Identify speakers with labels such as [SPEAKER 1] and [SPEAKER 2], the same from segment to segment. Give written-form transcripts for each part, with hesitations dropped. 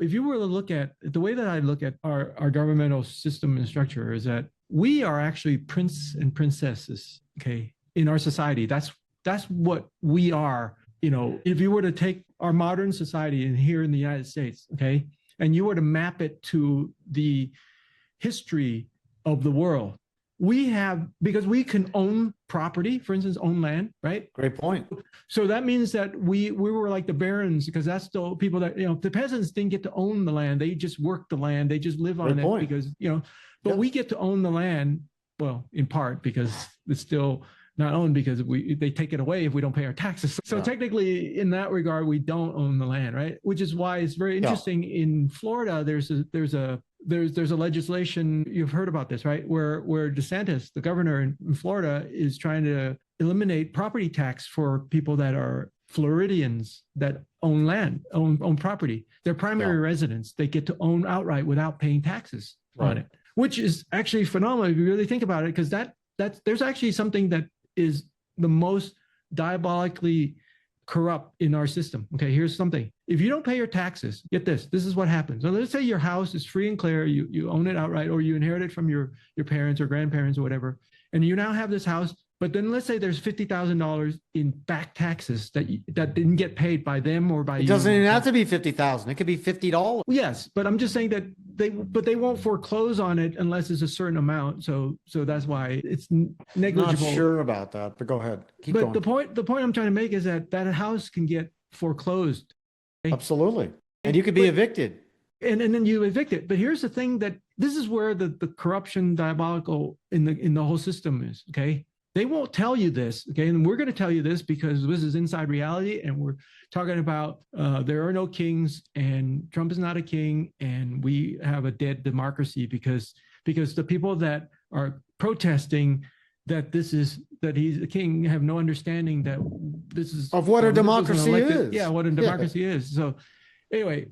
[SPEAKER 1] if you were to look at the way that I look at our governmental system and structure is that we are actually prince and princesses, okay, in our society. That's what we are. If you were to take our modern society and here in the United States, okay, and you were to map it to the history of the world, because we can own property, for instance, own land, right?
[SPEAKER 2] Great point.
[SPEAKER 1] So that means that we were like the barons, because that's the people that, the peasants didn't get to own the land. They just worked the land. They just live on it because, but we get to own the land. Well, in part because it's still not owned because they take it away if we don't pay our taxes. So technically in that regard, we don't own the land, right? Which is why it's very interesting. In Florida, there's a legislation, you've heard about this, right? Where DeSantis, the governor in Florida, is trying to eliminate property tax for people that are Floridians that own land, own property. Their primary residence, they get to own outright without paying taxes on it, which is actually phenomenal if you really think about it, because there's actually something that is the most diabolically corrupt in our system. Okay, here's something. If you don't pay your taxes, get this is what happens. So let's say your house is free and clear, you own it outright, or you inherit it from your parents or grandparents or whatever, and you now have this house, but then let's say there's $50,000 in back taxes that didn't get paid by them or by you.
[SPEAKER 2] It doesn't even have to be $50,000. It could be $50.
[SPEAKER 1] Yes, but I'm just saying that they won't foreclose on it unless it's a certain amount. So that's why it's negligible.
[SPEAKER 2] Not sure about that, but go ahead. Keep going.
[SPEAKER 1] The point I'm trying to make is that house can get foreclosed. Okay?
[SPEAKER 2] Absolutely. And you could be evicted.
[SPEAKER 1] And then you evict it. But here's the thing, that this is where the corruption diabolical in the whole system is, okay? They won't tell you this, okay? And we're going to tell you this because this is inside reality, and we're talking about there are no kings, and Trump is not a king, and we have a dead democracy because the people that are protesting that he's a king have no understanding that this is
[SPEAKER 2] of what a democracy is.
[SPEAKER 1] Yeah, what a democracy is. So anyway,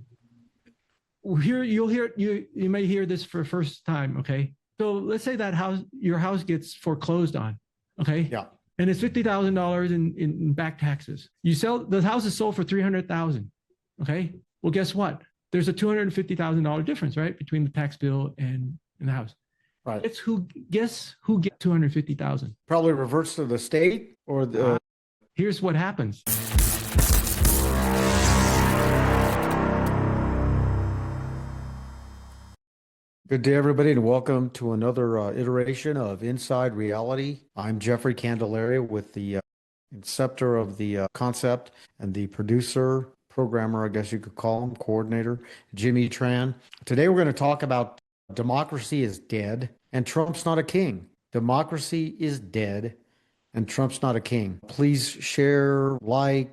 [SPEAKER 1] here you may hear this for the first time, okay? So let's say that your house gets foreclosed on. Okay.
[SPEAKER 2] Yeah.
[SPEAKER 1] And it's $50,000 in back taxes. The house is sold for $300,000. Okay. Well, guess what? There's a $250,000 difference, right, between the tax bill and the house.
[SPEAKER 2] Right.
[SPEAKER 1] Guess who gets $250,000?
[SPEAKER 2] Probably reverts to the state or the.
[SPEAKER 1] Here's what happens.
[SPEAKER 2] Good day, everybody, and welcome to another iteration of Inside Reality. I'm Jeffrey Candelaria, with the inceptor of the concept and the producer, programmer, I guess you could call him, coordinator, Jimmy Tran. Today, we're going to talk about democracy is dead and Trump's not a king. Democracy is dead and Trump's not a king. Please share, like,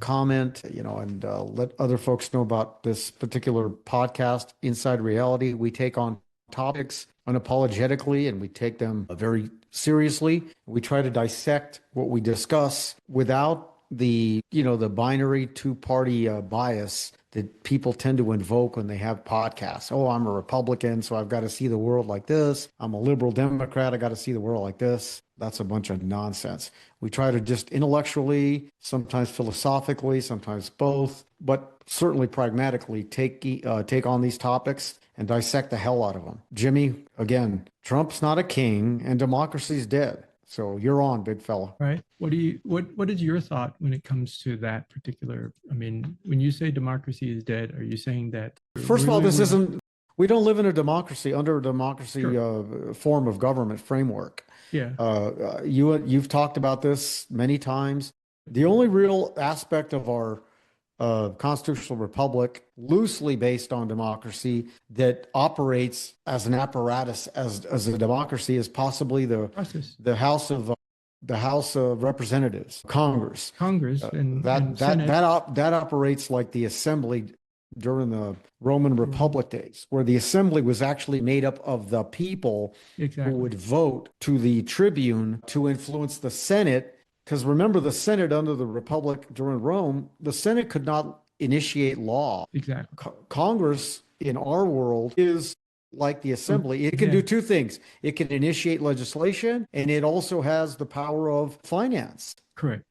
[SPEAKER 2] comment, and let other folks know about this particular podcast, Inside Reality. We take on topics unapologetically and we take them very seriously. We try to dissect what we discuss without the binary two-party bias that people tend to invoke when they have podcasts. Oh, I'm a Republican, so I've got to see the world like this. I'm a liberal Democrat, I got to see the world like this. That's a bunch of nonsense. We try to just intellectually, sometimes philosophically, sometimes both, but certainly pragmatically take on these topics and dissect the hell out of them. Jimmy, again, Trump's not a king and democracy's dead. So you're on, big fella.
[SPEAKER 1] Right. What is your thought when it comes to that particular? I mean, when you say democracy is dead, are you saying that?
[SPEAKER 2] First of all, we don't live in a democracy, under a democracy form of government framework.
[SPEAKER 1] Yeah.
[SPEAKER 2] You've talked about this many times. The only real aspect of our constitutional republic, loosely based on democracy, that operates as an apparatus as a democracy, is possibly the House of Representatives, Congress.
[SPEAKER 1] And
[SPEAKER 2] that operates like the assembly during the Roman Republic days, where the assembly was actually made up of the people who would vote to the tribune to influence the Senate. Because remember, the Senate under the Republic during Rome, the Senate could not initiate law.
[SPEAKER 1] Exactly.
[SPEAKER 2] Congress in our world is like the assembly. It can do two things. It can initiate legislation, and it also has the power of finance.
[SPEAKER 1] Correct.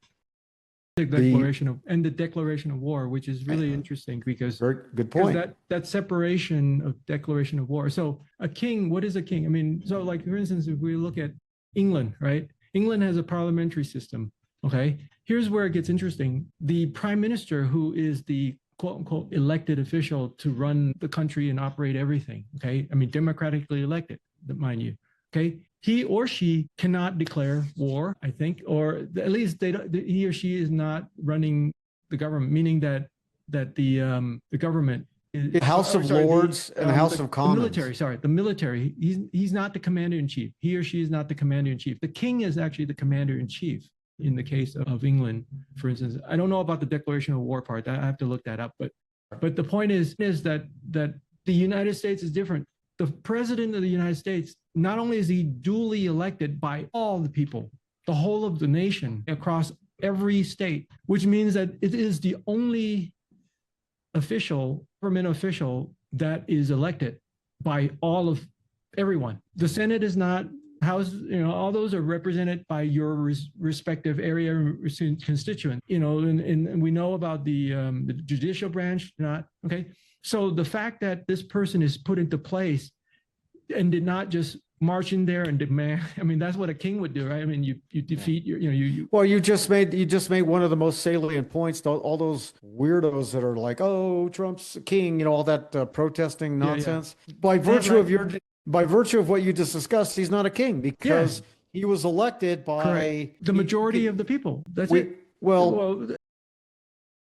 [SPEAKER 1] the declaration of war, which is really interesting because
[SPEAKER 2] very good point.
[SPEAKER 1] That separation of declaration of war. So a king, what is a king? I mean, so like for instance, if we look at England, right? England has a parliamentary system. Okay, here's where it gets interesting. The prime minister, who is the quote unquote elected official to run the country and operate everything. Okay, I mean democratically elected, mind you. Okay, he or she cannot declare war, I think, or at least he or she is not running the government, meaning that the government is
[SPEAKER 2] the House of Lords and the House of Commons.
[SPEAKER 1] The military. He's not the commander in chief. He or she is not the commander in chief. The king is actually the commander in chief. In the case of England, for instance, I don't know about the declaration of war part. I have to look that up. But the point is that the United States is different. The president of the United States, not only is he duly elected by all the people, the whole of the nation across every state, which means that it is the only government official that is elected by all of everyone. The Senate is not. House, all those are represented by your respective area constituent, and we know about the judicial branch, not okay. So the fact that this person is put into place and did not just march in there and demand, I mean, that's what a king would do, right? I mean, you defeat your.
[SPEAKER 2] Well, you just made one of the most salient points. All those weirdos that are like, oh, Trump's king, all that protesting nonsense. Yeah. By virtue of what you just discussed, he's not a king because he was elected by
[SPEAKER 1] the majority of the people. That's it.
[SPEAKER 2] Well,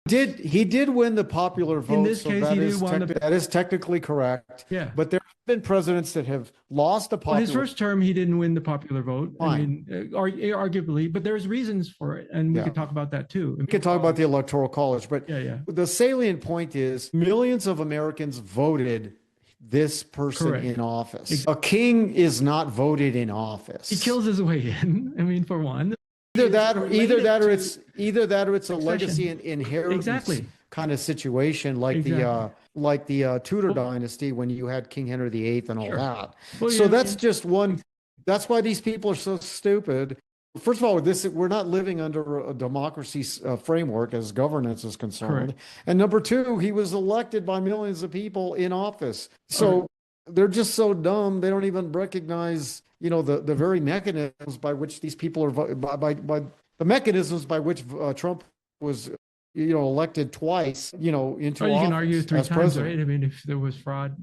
[SPEAKER 2] he did win the popular vote.
[SPEAKER 1] In this case,
[SPEAKER 2] that is technically correct.
[SPEAKER 1] Yeah.
[SPEAKER 2] But there have been presidents that have lost the popular.
[SPEAKER 1] His first term, he didn't win the popular vote.
[SPEAKER 2] Fine.
[SPEAKER 1] I mean, arguably, but there's reasons for it, and we could talk about that too.
[SPEAKER 2] We could talk about the Electoral College, but the salient point is millions of Americans voted this person in office. A king is not voted in office.
[SPEAKER 1] He kills his way in. I mean, for one.
[SPEAKER 2] Either that or it's a legacy and inheritance kind of situation, like the Tudor dynasty when you had King Henry VIII and all that. Well, so that's just one. That's why these people are so stupid. First of all, we're not living under a democracy framework as governance is concerned. Correct. And number two, he was elected by millions of people in office. So they're just so dumb they don't even recognize, the very mechanisms by which these people are by the mechanisms by which Trump was elected twice, into office. You can argue three times, president.
[SPEAKER 1] Right? I mean, if there was fraud.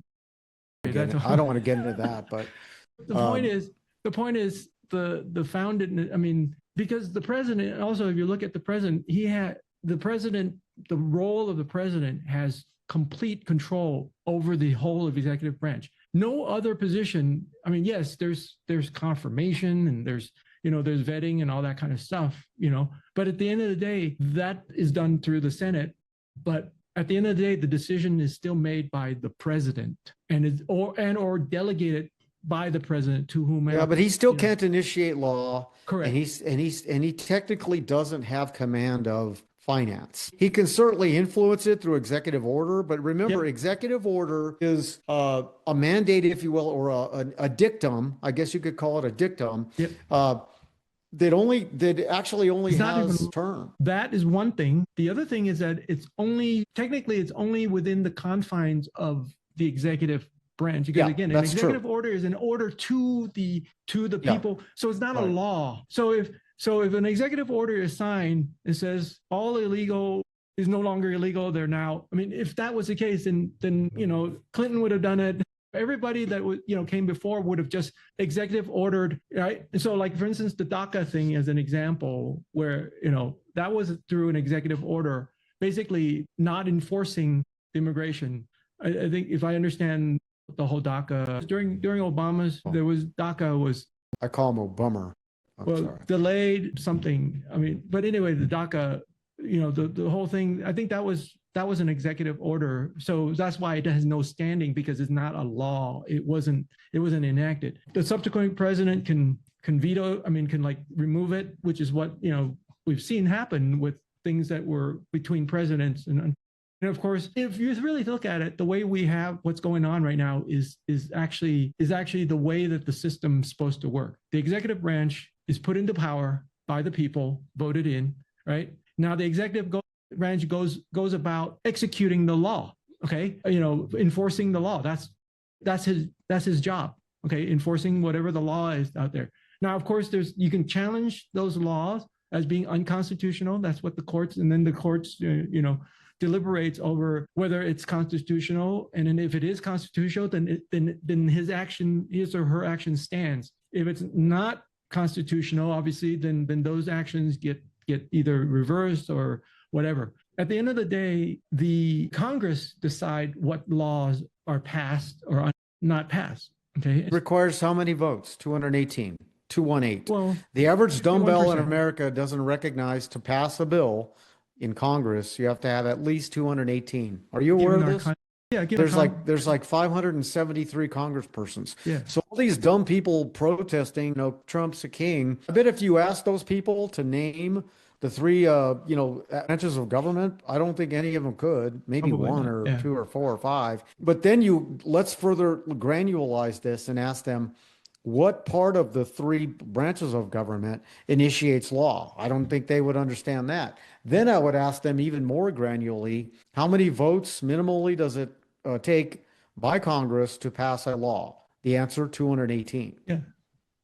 [SPEAKER 2] I don't want to get into that, but
[SPEAKER 1] the point is the founded, I mean, because the president also, if you look at the president, the role of the president has complete control over the whole of the executive branch. No other position. I mean, yes, there's confirmation and there's vetting and all that kind of stuff, but at the end of the day, that is done through the Senate. But at the end of the day, the decision is still made by the president or delegated by the president to whomever.
[SPEAKER 2] Yeah, but he still can't initiate law.
[SPEAKER 1] Correct.
[SPEAKER 2] And he technically doesn't have command of finance. He can certainly influence it through executive order, but remember, executive order is a mandate, if you will, or a dictum. I guess you could call it a dictum.
[SPEAKER 1] Yep.
[SPEAKER 2] That actually only has a term.
[SPEAKER 1] That is one thing. The other thing is that it's only within the confines of the executive branch, because again, an executive order is an order to the people, so it's not a law. So if an executive order is signed, it says all illegal is no longer illegal. They're now. I mean, if that was the case, then Clinton would have done it. Everybody that came before would have just executive ordered, right? And so, like for instance, the DACA thing as an example, where that was through an executive order, basically not enforcing immigration. I think if I understand the whole DACA during Obama's, there was DACA was.
[SPEAKER 2] I call him a bummer.
[SPEAKER 1] Delayed something. I mean, but anyway, the DACA, the whole thing. I think that was an executive order. So that's why it has no standing, because it's not a law. It wasn't enacted. The subsequent president can veto. I mean, can remove it, which is what we've seen happen with things that were between presidents and of course, if you really look at it, the way we have what's going on right now is actually the way that the system's supposed to work. The executive branch is put into power by the people, voted in, right? Now the branch goes about executing the law. Okay, enforcing the law. That's his job. Okay, enforcing whatever the law is out there. Now, of course, you can challenge those laws as being unconstitutional. That's what the courts, and then the courts, deliberates over whether it's constitutional. And then if it is constitutional, then his or her action stands. If it's not constitutional, obviously, then those actions get either reversed or whatever. At the end of the day, the Congress decide what laws are passed or not passed. Okay.
[SPEAKER 2] It requires how many votes? 218. 218.
[SPEAKER 1] Well,
[SPEAKER 2] the average dumbbell
[SPEAKER 1] 51%.
[SPEAKER 2] in America doesn't recognize to pass a bill in Congress, you have to have at least 218. Are you aware of this?
[SPEAKER 1] Yeah,
[SPEAKER 2] there's like 573 congresspersons.
[SPEAKER 1] Yeah.
[SPEAKER 2] So all these dumb people protesting, Trump's a king. I bet if you ask those people to name the three, branches of government, I don't think any of them could. Maybe
[SPEAKER 1] Probably
[SPEAKER 2] one
[SPEAKER 1] not.
[SPEAKER 2] or
[SPEAKER 1] Yeah.
[SPEAKER 2] two or four or five. But then let's further granularize this and ask them, what part of the three branches of government initiates law? I don't think they would understand that. Then I would ask them even more granularly, how many votes minimally does it take by Congress to pass a law? The answer, 218.
[SPEAKER 1] Yeah.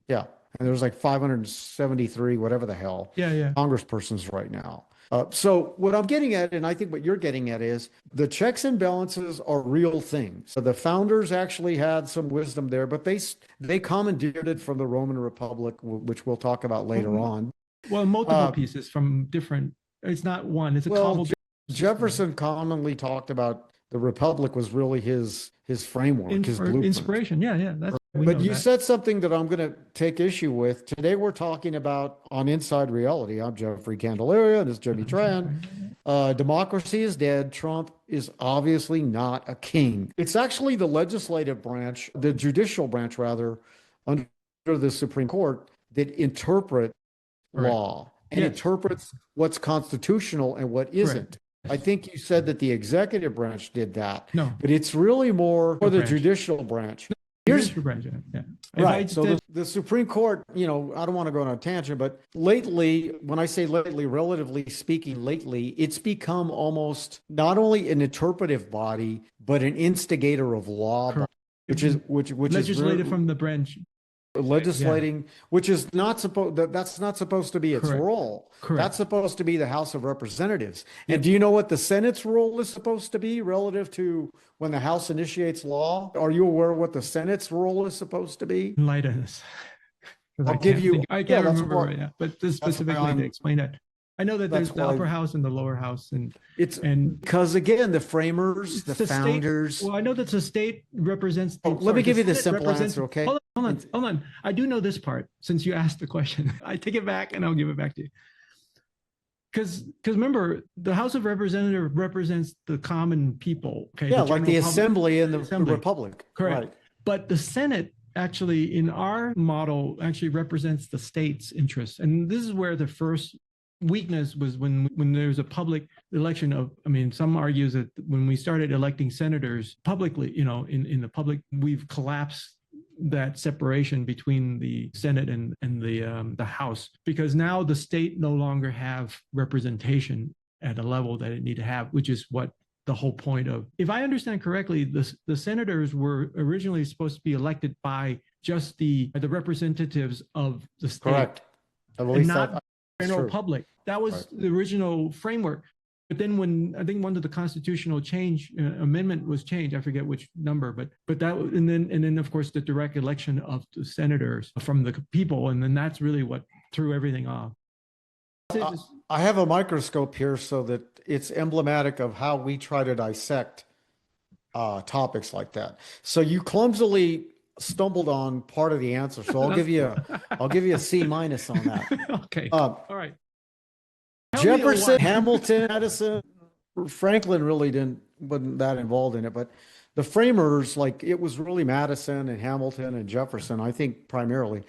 [SPEAKER 2] Yeah. And there's like 573, whatever the hell,
[SPEAKER 1] Yeah.
[SPEAKER 2] congresspersons right now. So what I'm getting at, and I think what you're getting at, is the checks and balances are real things. So the founders actually had some wisdom there, but they commandeered it from the Roman Republic, which we'll talk about later on.
[SPEAKER 1] Well, multiple pieces from different. It's not one. It's a cobbled.
[SPEAKER 2] Jefferson commonly talked about the Republic was really his framework, his blueprint.
[SPEAKER 1] Inspiration. Yeah.
[SPEAKER 2] But you said something that I'm going to take issue with. Today we're talking about on Inside Reality. I'm Jeffrey Candelaria, and this is Jimmy Tran. Democracy is dead. Trump is obviously not a king. It's actually the legislative branch, the judicial branch rather, under the Supreme Court that interpret law and interprets what's constitutional and what isn't. I think you said that the executive branch did that.
[SPEAKER 1] No.
[SPEAKER 2] But it's really more for the judicial branch.
[SPEAKER 1] Here's your branch. Yeah.
[SPEAKER 2] Right. So the Supreme Court, I don't want to go on a tangent, but lately, when I say lately, relatively speaking, lately, it's become almost not only an interpretive body, but an instigator of law, which is
[SPEAKER 1] legislated from the branch.
[SPEAKER 2] Legislating, which is not supposed, that's not supposed to be its role.
[SPEAKER 1] Correct.
[SPEAKER 2] That's supposed to be the House of Representatives. And do you know what the Senate's role is supposed to be relative to when the House initiates law? Are you aware of what the Senate's role is supposed to be?
[SPEAKER 1] Enlighten us.
[SPEAKER 2] I'll give you.
[SPEAKER 1] I can't remember right now, but specifically to explain that. I know that there's the upper house and the lower house, and
[SPEAKER 2] because again, the framers, the founders.
[SPEAKER 1] State, well, I know that the state represents.
[SPEAKER 2] Let me give you the simple answer, okay?
[SPEAKER 1] Hold on. I do know this part since you asked the question. I take it back and I'll give it back to you. Because remember, the House of Representatives represents the common people. Okay.
[SPEAKER 2] Yeah, like the Assembly and the Republic.
[SPEAKER 1] Correct.
[SPEAKER 2] Right.
[SPEAKER 1] But the Senate actually, in our model, actually represents the state's interests, and this is where the first weakness was when there's a public election of, some argues that when we started electing senators publicly, in the public, we've collapsed that separation between the Senate and the House, because now the state no longer have representation at a level that it need to have, which is what the whole point of, if I understand correctly, the senators were originally supposed to be elected by just the representatives of the state.
[SPEAKER 2] Correct. At least not
[SPEAKER 1] general public. That was the original framework. But then when I think one of the constitutional amendment was changed, I forget which number, but that, and then of course the direct election of the senators from the people, and then that's really what threw everything off.
[SPEAKER 2] I have a microscope here so that it's emblematic of how we try to dissect topics like that. So you clumsily stumbled on part of the answer, so I'll give you a C- on that.
[SPEAKER 1] Okay. All right.
[SPEAKER 2] Jefferson, Hamilton, Madison, Franklin really wasn't that involved in it, but the framers, like it was really Madison and Hamilton and Jefferson, I think primarily.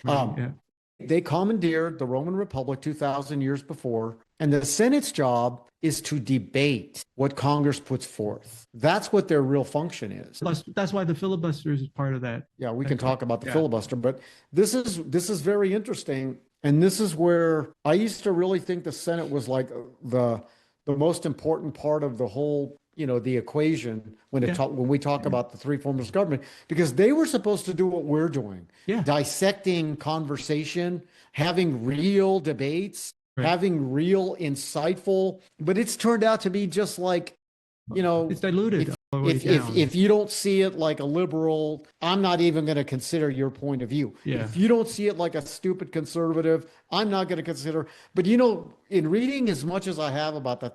[SPEAKER 2] They commandeered the Roman Republic 2,000 years before, and the Senate's job is to debate what Congress puts forth. That's what their real function is.
[SPEAKER 1] That's why the filibuster is part of that.
[SPEAKER 2] Yeah, we can talk about the filibuster, but this is very interesting. And this is where I used to really think the Senate was like the most important part of the whole, the equation when we talk about the three forms of government, because they were supposed to do what we're doing, dissecting conversation, having real debates, having real insightful, but it's turned out to be just like,
[SPEAKER 1] it's diluted.
[SPEAKER 2] If you don't see it like a liberal, I'm not even going to consider your point of view. If you don't see it like a stupid conservative, I'm not going to consider. But in reading as much as I have about the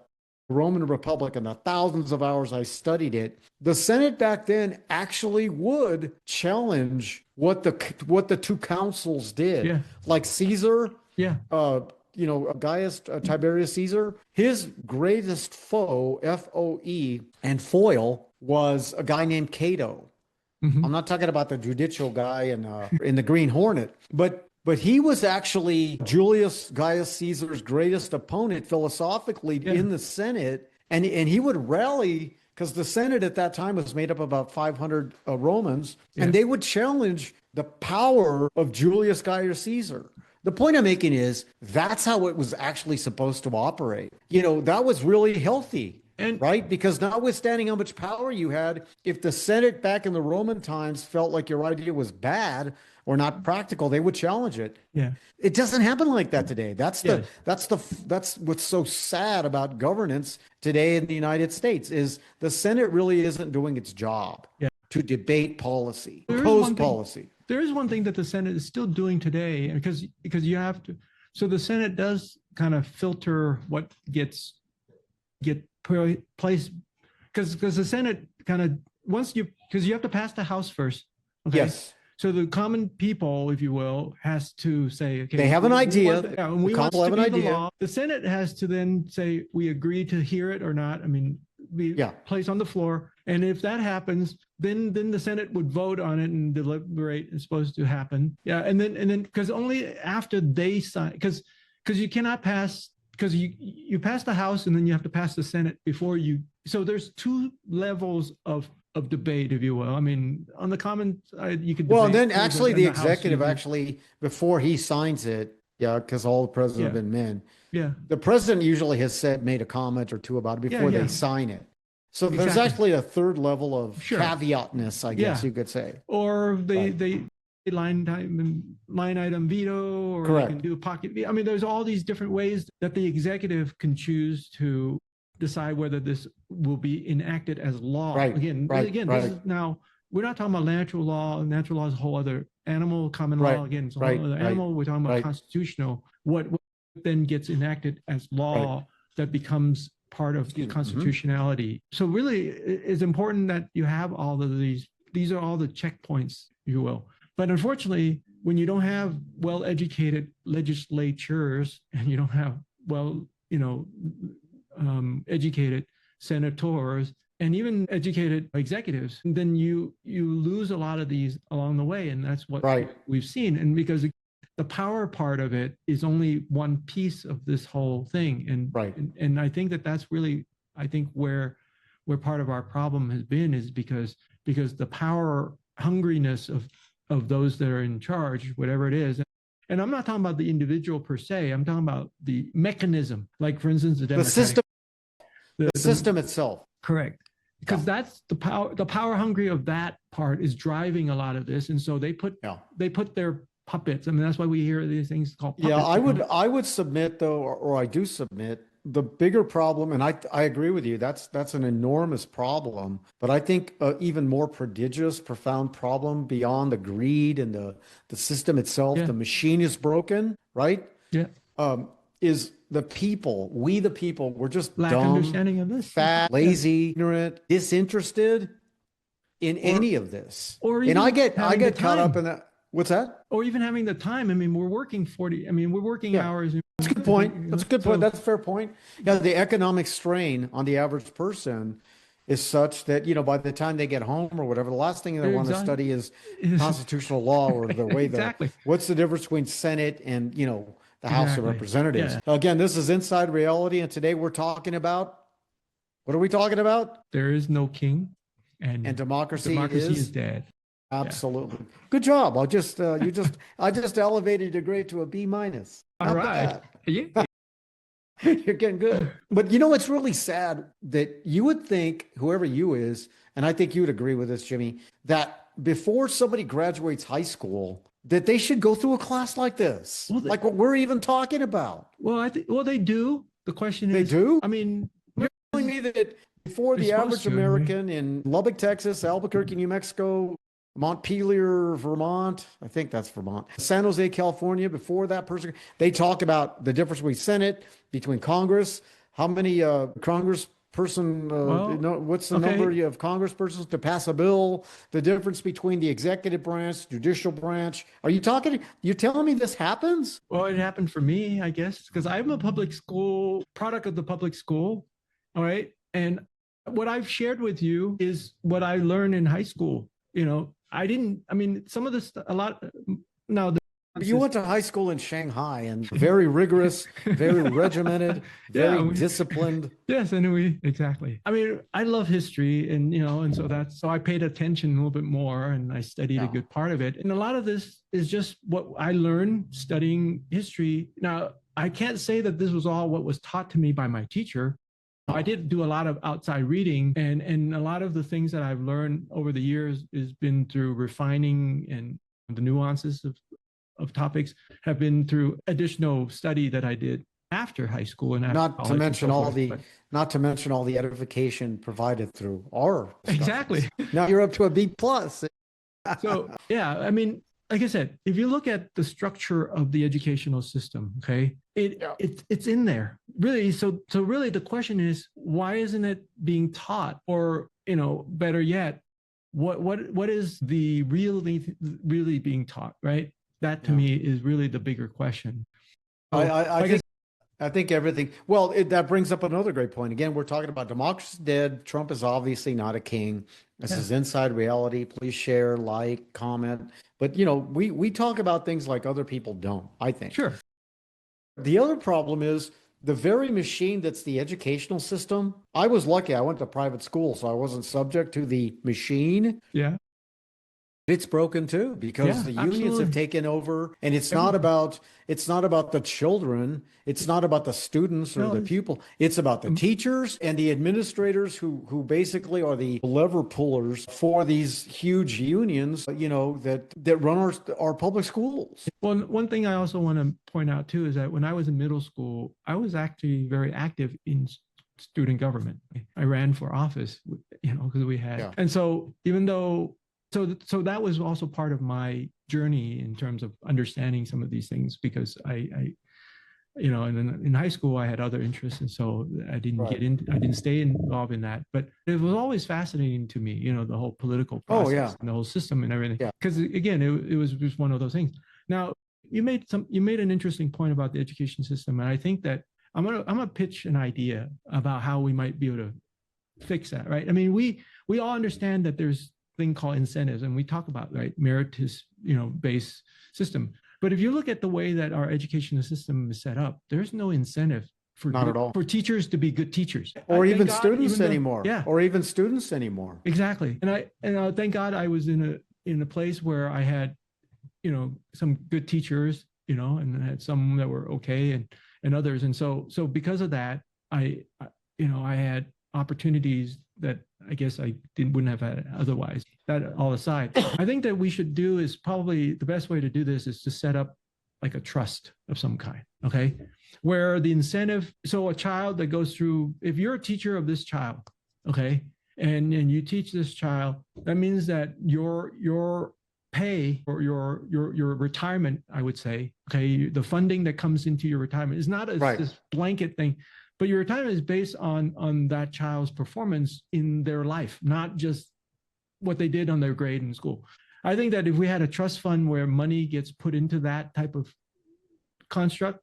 [SPEAKER 2] Roman Republic and the thousands of hours I studied it, the Senate back then actually would challenge what the two councils did. Like Caesar, Gaius Tiberius Caesar, his greatest foe, F-O-E, and foil was a guy named Cato. I'm not talking about the judicial guy in the Green Hornet, but he was actually Julius Gaius Caesar's greatest opponent philosophically in the Senate, and he would rally because the Senate at that time was made up of about 500 Romans, and they would challenge the power of Julius Gaius Caesar. The point I'm making is that's how it was actually supposed to operate. That was really healthy, right? Because notwithstanding how much power you had, if the Senate back in the Roman times felt like your idea was bad or not practical, they would challenge it. It doesn't happen like that today. That's what's so sad about governance today in the United States is the Senate really isn't doing its job to debate policy, propose policy.
[SPEAKER 1] There is one thing that the Senate is still doing today, because you have to. So the Senate does kind of filter what get placed, because the Senate kind of because you have to pass the House first. Okay? Yes. So the common people, if you will, has to say, okay,
[SPEAKER 2] they have an idea.
[SPEAKER 1] We want to be the law. The Senate has to then say we agree to hear it or not. I mean, be placed on the floor. And if that happens, then the Senate would vote on it and deliberate. It's supposed to happen. And then because only after they sign, because you cannot pass, because you pass the House and then you have to pass the Senate before you. So there's two levels of debate, if you will. I mean, on the common side, you could.
[SPEAKER 2] Well, and then actually the executive before he signs it, because all the presidents have been men. The president usually has made a comment or two about it before they sign it. So there's actually a third level of caveatness, I guess you could say.
[SPEAKER 1] Or they line item veto, or they can do a pocket veto. I mean, there's all these different ways that the executive can choose to decide whether this will be enacted as law. Again, this is now, we're not talking about natural law. Natural law is a whole other animal, common law. Again, it's a whole other animal. We're talking about constitutional. What then gets enacted as law that becomes part of constitutionality. So really, it's important that you have all of these. These are all the checkpoints, if you will. But unfortunately, when you don't have well-educated legislatures and you don't have educated senators and even educated executives, then you lose a lot of these along the way. And that's what we've seen. And because the power part of it is only one piece of this whole thing. And I think that's really, I think where part of our problem has been is because the power hungriness of those that are in charge, whatever it is. And I'm not talking about the individual per se. I'm talking about the mechanism, like for instance, the
[SPEAKER 2] system, the system itself.
[SPEAKER 1] Correct. Because that's the power hungry of that part is driving a lot of this. And so they put their puppets. I mean, that's why we hear these things called puppets.
[SPEAKER 2] I would submit though, or I do submit, the bigger problem, and I agree with you, that's an enormous problem, but I think even more prodigious, profound problem beyond the greed and the system itself, the machine is broken, right? Is the people, we the people, we're just
[SPEAKER 1] lack
[SPEAKER 2] dumb,
[SPEAKER 1] understanding of this,
[SPEAKER 2] fat, lazy, ignorant, disinterested in any of this. And I get caught up in that. What's that?
[SPEAKER 1] Or even having the time. I mean, we're working hours.
[SPEAKER 2] That's a good point. That's a good point. That's a fair point. Yeah, the economic strain on the average person is such that, by the time they get home or whatever, the last thing they want to study is constitutional law or the way what's the difference between Senate and, the House of Representatives. Again, this is Inside Reality, and today we're talking about, what are we talking about?
[SPEAKER 1] There is no king, and
[SPEAKER 2] democracy
[SPEAKER 1] is dead.
[SPEAKER 2] Absolutely. Good job. I just elevated your grade to a B minus.
[SPEAKER 1] All right. Yeah.
[SPEAKER 2] You're getting good. But it's really sad that you would think, whoever you is, and I think you would agree with this, Jimmy, that before somebody graduates high school, that they should go through a class like this, like what we're even talking about.
[SPEAKER 1] Well, they do. The question
[SPEAKER 2] They
[SPEAKER 1] is,
[SPEAKER 2] do?
[SPEAKER 1] I mean,
[SPEAKER 2] You're telling me that before the average American in Lubbock, Texas, Albuquerque, New Mexico, Montpelier, Vermont, I think that's Vermont, San Jose, California, before that person, they talk about the difference between Senate, between Congress, how many what's the number of congresspersons to pass a bill, the difference between the executive branch, judicial branch. You're telling me this happens?
[SPEAKER 1] Well, it happened for me, I guess, because I'm a public school product of the public school. All right. And what I've shared with you is what I learned in high school. Some of this, a lot now.
[SPEAKER 2] You went to high school in Shanghai and very rigorous, very regimented, very disciplined.
[SPEAKER 1] Yes, exactly. I mean, I love history, and so I paid attention a little bit more, and I studied a good part of it. And a lot of this is just what I learned studying history. Now, I can't say that this was all what was taught to me by my teacher. I did do a lot of outside reading, and a lot of the things that I've learned over the years has been through refining, and the nuances of topics have been through additional study that I did after high school and after
[SPEAKER 2] not to mention all the edification provided through our
[SPEAKER 1] exactly.
[SPEAKER 2] Now you're up to a B plus.
[SPEAKER 1] So yeah, I mean, like I said, if you look at the structure of the educational system, okay, it's in there really. So really the question is, why isn't it being taught? Or better yet, what is the really being taught, right? That to me is really the bigger question.
[SPEAKER 2] I think everything. Well, that brings up another great point. Again, we're talking about democracy dead. Trump is obviously not a king. This is Inside Reality. Please share, like, comment. But we talk about things like other people don't, I think.
[SPEAKER 1] Sure.
[SPEAKER 2] The other problem is the very machine that's the educational system. I was lucky. I went to private school, so I wasn't subject to the machine.
[SPEAKER 1] Yeah.
[SPEAKER 2] It's broken too because the unions have taken over, and it's not about the children, it's not about the students or the pupil, it's about the teachers and the administrators who basically are the lever pullers for these huge unions, that run our public schools.
[SPEAKER 1] Well, one thing I also want to point out too is that when I was in middle school, I was actually very active in student government. I ran for office, because we had, and so even though. So that was also part of my journey in terms of understanding some of these things, because I and then in high school I had other interests, and so I didn't stay involved in that. But it was always fascinating to me, the whole political process and the whole system and everything. Because again, it was just one of those things. Now you made an interesting point about the education system, and I think that I'm gonna pitch an idea about how we might be able to fix that. Right? I mean, we all understand that there's thing called incentives, and we talk about meritus based system. But if you look at the way that our educational system is set up, there's no incentive for teachers to be good teachers,
[SPEAKER 2] or even students anymore. Or even students anymore.
[SPEAKER 1] Exactly. And I thank God I was in a place where I had some good teachers, and I had some that were okay, and others. And so because of that, I had opportunities that I guess I wouldn't have had otherwise. That all aside, I think that we should do is probably the best way to do this is to set up like a trust of some kind, okay? Where the incentive, so a child that goes through, if you're a teacher of this child, okay, and you teach this child, that means that your pay or your retirement, I would say, okay, the funding that comes into your retirement is not this blanket thing. But your retirement is based on that child's performance in their life, not just what they did on their grade in school. I think that if we had a trust fund where money gets put into that type of construct,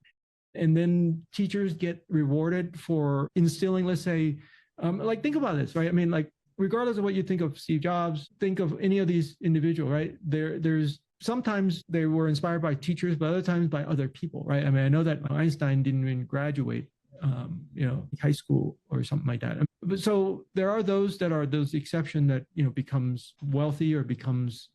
[SPEAKER 1] and then teachers get rewarded for instilling, let's say, think about this, right? I mean, like, regardless of what you think of Steve Jobs, think of any of these individuals, right? There's sometimes they were inspired by teachers, but other times by other people, right? I mean, I know that Einstein didn't even graduate high school or something like that. But so there are those that are those exception that, becomes wealthy or becomes,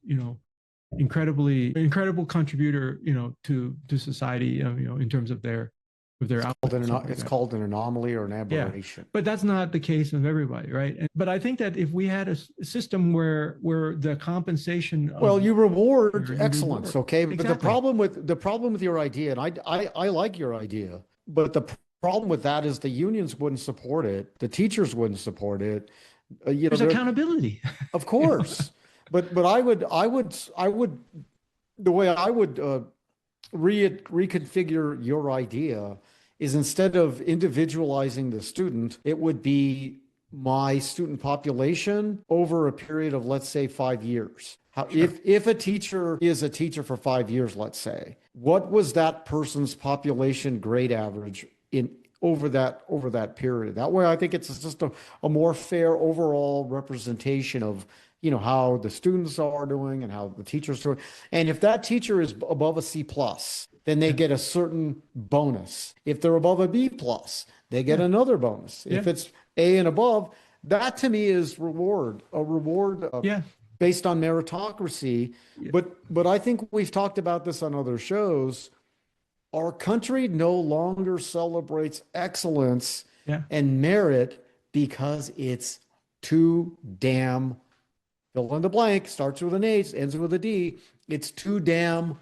[SPEAKER 1] incredible contributor, to society, in terms of their
[SPEAKER 2] It's called an anomaly or an aberration.
[SPEAKER 1] Yeah, but that's not the case of everybody, right? But I think that if we had a system where the compensation
[SPEAKER 2] you reward excellence, okay? But
[SPEAKER 1] exactly.
[SPEAKER 2] the problem with your idea, and I like your idea, but the problem with that is the unions wouldn't support it, the teachers wouldn't support it.
[SPEAKER 1] There's accountability,
[SPEAKER 2] of course. But I would the way I would reconfigure your idea is, instead of individualizing the student, it would be my student population over a period of, let's say, 5 years.
[SPEAKER 1] Sure.
[SPEAKER 2] If a teacher is a teacher for 5 years, let's say, what was that person's population grade average over that period? That way, I think it's just a more fair overall representation of how the students are doing and how the teachers are doing. And if that teacher is above a C+, then they get a certain bonus. If they're above a B+, they get another bonus. If it's A and above, that to me is a reward based on meritocracy. But I think we've talked about this on other shows. Our country no longer celebrates excellence and merit because it's too damn, fill in the blank, starts with an H, ends with a D. It's too damn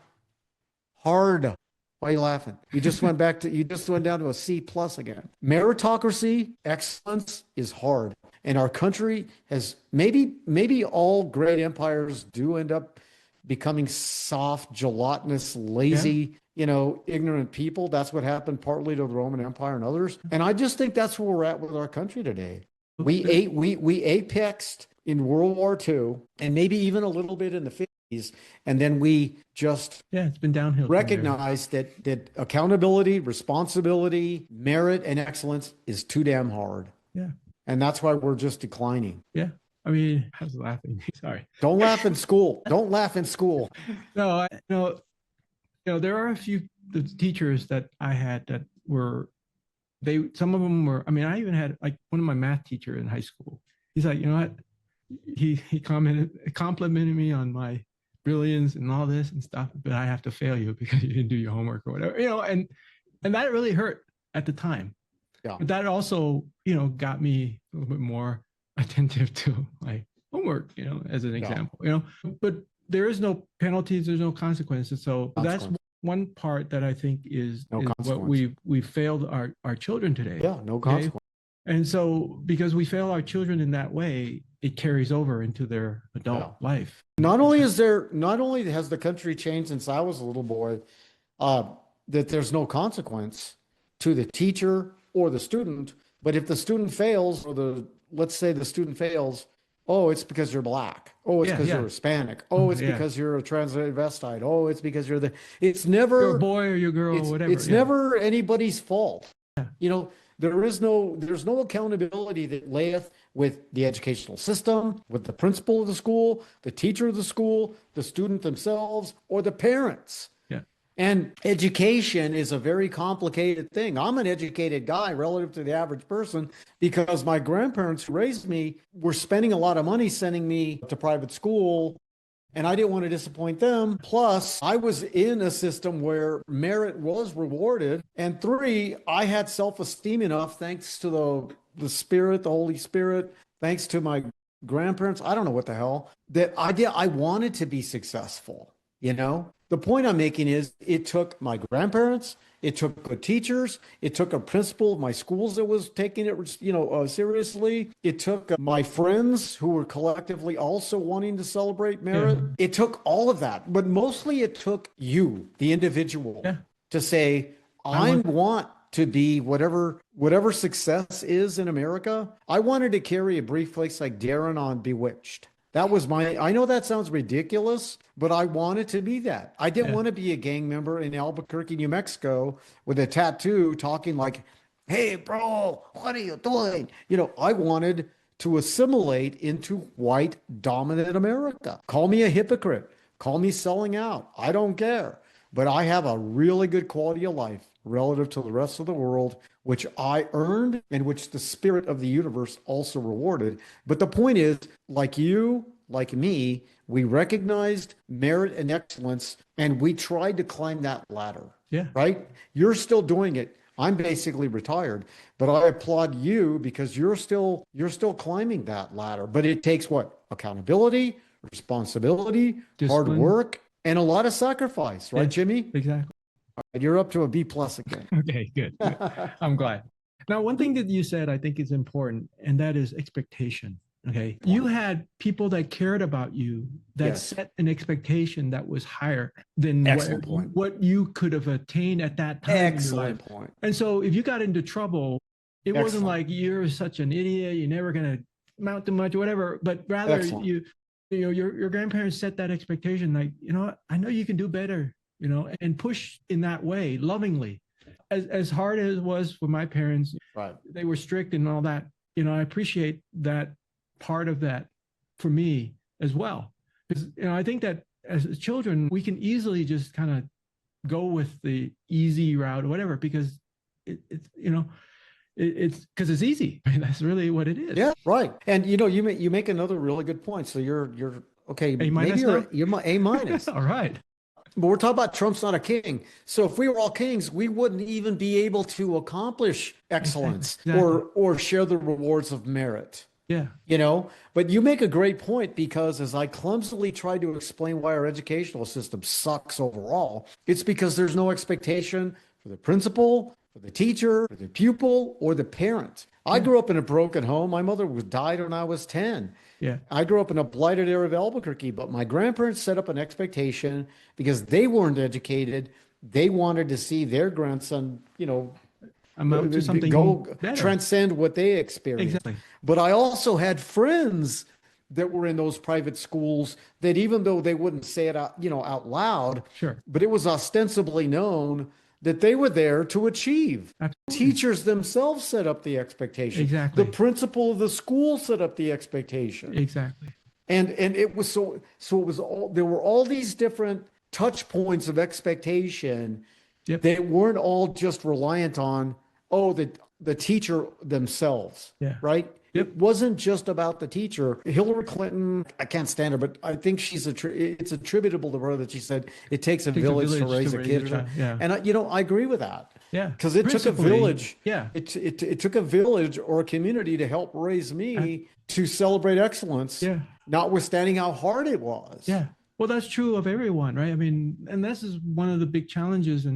[SPEAKER 2] hard. Why are you laughing? You just went down to a C+ again. Meritocracy, excellence is hard. And our country has, maybe all great empires do end up becoming soft, gelatinous, lazy, ignorant people. That's what happened partly to the Roman Empire and others. And I just think that's where we're at with our country today. We apexed in World War II, and maybe even a little bit in the 50s. And then we just
[SPEAKER 1] it's been downhill.
[SPEAKER 2] Recognize that accountability, responsibility, merit, and excellence is too damn hard.
[SPEAKER 1] Yeah.
[SPEAKER 2] And that's why we're just declining.
[SPEAKER 1] Yeah. I mean, I was laughing. Sorry.
[SPEAKER 2] Don't laugh in school. Don't laugh in school.
[SPEAKER 1] No, there are a few teachers that I had that were, some of them were, I even had like one of my math teacher in high school. He's like, you know what? He complimented me on my brilliance and all this and stuff, but I have to fail you because you didn't do your homework or whatever, and that really hurt at the time. Yeah. But that also, got me a little bit more attentive to my homework, as an example, but there is no penalties, there's no consequences. So that's one part that I think is what we failed our children today.
[SPEAKER 2] Yeah, no consequence.
[SPEAKER 1] Okay? And so because we fail our children in that way, it carries over into their adult life.
[SPEAKER 2] Not only has the country changed since I was a little boy, that there's no consequence to the teacher or the student, but if the student fails, let's say the student fails, oh, it's because you're black. Oh, it's because you're Hispanic. Oh, it's because you're a transvestite. Oh, it's because it's never
[SPEAKER 1] you're a boy or your girl or whatever.
[SPEAKER 2] It's never anybody's fault. Yeah. There's no accountability that layeth with the educational system, with the principal of the school, the teacher of the school, the student themselves, or the parents.
[SPEAKER 1] Yeah.
[SPEAKER 2] And education is a very complicated thing. I'm an educated guy relative to the average person because my grandparents who raised me were spending a lot of money sending me to private school, and I didn't want to disappoint them. Plus, I was in a system where merit was rewarded. And 3, I had self-esteem enough, thanks to the Spirit, the Holy Spirit, thanks to my grandparents, I don't know what the hell, that I wanted to be successful, The point I'm making is it took my grandparents, it took good teachers, it took a principal of my schools that was taking it, seriously. It took my friends who were collectively also wanting to celebrate merit. Yeah. It took all of that, but mostly it took you, the individual, to say, I want to be whatever success is in America. I wanted to carry a briefcase like Darren on Bewitched. That was I know that sounds ridiculous, but I wanted to be that. I didn't want to be a gang member in Albuquerque, New Mexico with a tattoo talking like, hey, bro, what are you doing? I wanted to assimilate into white dominant America. Call me a hypocrite. Call me selling out. I don't care. But I have a really good quality of life. relative to the rest of the world, which I earned and which the spirit of the universe also rewarded. But the point is, like you, like me, we recognized merit and excellence and we tried to climb that ladder.
[SPEAKER 1] Yeah.
[SPEAKER 2] Right? You're still doing it. I'm basically retired, but I applaud you because you're still climbing that ladder. But it takes what? Accountability, responsibility, hard
[SPEAKER 1] Discipline.
[SPEAKER 2] work, and a lot of sacrifice, right,
[SPEAKER 1] Yeah,
[SPEAKER 2] Jimmy?
[SPEAKER 1] exactly.
[SPEAKER 2] You're up to a B+ again.
[SPEAKER 1] Okay, good. I'm glad. Now, one thing that you said I think is important, and that is expectation. Okay. You had people that cared about you that
[SPEAKER 2] Yes.
[SPEAKER 1] set an expectation that was higher than what you could have attained at that time.
[SPEAKER 2] Excellent point.
[SPEAKER 1] And so if you got into trouble, it
[SPEAKER 2] Excellent.
[SPEAKER 1] wasn't like you're such an idiot, you're never going to amount to much, whatever, but rather your grandparents set that expectation like, you know what, I know you can do better, you know, and push in that way, lovingly. As hard as it was for my parents,
[SPEAKER 2] right?
[SPEAKER 1] They were strict and all that, you know, I appreciate that part of that for me as well. Because, you know, I think that as children, we can easily just kind of go with the easy route or whatever, because it's, you know, it's because it's easy. I mean, that's really what it is.
[SPEAKER 2] Yeah, right. And you know, you make another really good point. So you're okay.
[SPEAKER 1] A minus.
[SPEAKER 2] Maybe you're A minus.
[SPEAKER 1] All right.
[SPEAKER 2] But we're talking about Trump's not a king. So if we were all kings, we wouldn't even be able to accomplish excellence.
[SPEAKER 1] Exactly.
[SPEAKER 2] Or share the rewards of merit.
[SPEAKER 1] Yeah.
[SPEAKER 2] You know, but you make a great point, because as I clumsily try to explain why our educational system sucks overall, it's because there's no expectation for the principal, for the teacher, for the pupil, or the parent. I grew up in a broken home. My mother died when I was 10.
[SPEAKER 1] Yeah.
[SPEAKER 2] I grew up in a blighted area of Albuquerque, but my grandparents set up an expectation because they weren't educated. They wanted to see their grandson, you know,
[SPEAKER 1] amount to something better.
[SPEAKER 2] Transcend what they experienced.
[SPEAKER 1] Exactly.
[SPEAKER 2] But I also had friends that were in those private schools that, even though they wouldn't say it out, you know, out loud,
[SPEAKER 1] sure,
[SPEAKER 2] but it was ostensibly known that they were there to achieve.
[SPEAKER 1] Absolutely.
[SPEAKER 2] Teachers themselves set up the expectation.
[SPEAKER 1] Exactly.
[SPEAKER 2] The principal of the school set up the expectation.
[SPEAKER 1] Exactly.
[SPEAKER 2] And it was so it was all, there were all these different touch points of expectation.
[SPEAKER 1] Yep.
[SPEAKER 2] They weren't all just reliant on the teacher themselves.
[SPEAKER 1] Yeah.
[SPEAKER 2] Right.
[SPEAKER 1] Yep.
[SPEAKER 2] It wasn't just about the teacher. Hillary Clinton, I can't stand her, but I think it's attributable to her that she said it takes a village to raise a kid.
[SPEAKER 1] Yeah.
[SPEAKER 2] And I agree with that.
[SPEAKER 1] Yeah.
[SPEAKER 2] Because it took a village.
[SPEAKER 1] Yeah.
[SPEAKER 2] It took a village or a community to help raise me to celebrate excellence.
[SPEAKER 1] Yeah.
[SPEAKER 2] Notwithstanding how hard it was.
[SPEAKER 1] Yeah. Well, that's true of everyone, right? I mean, and this is one of the big challenges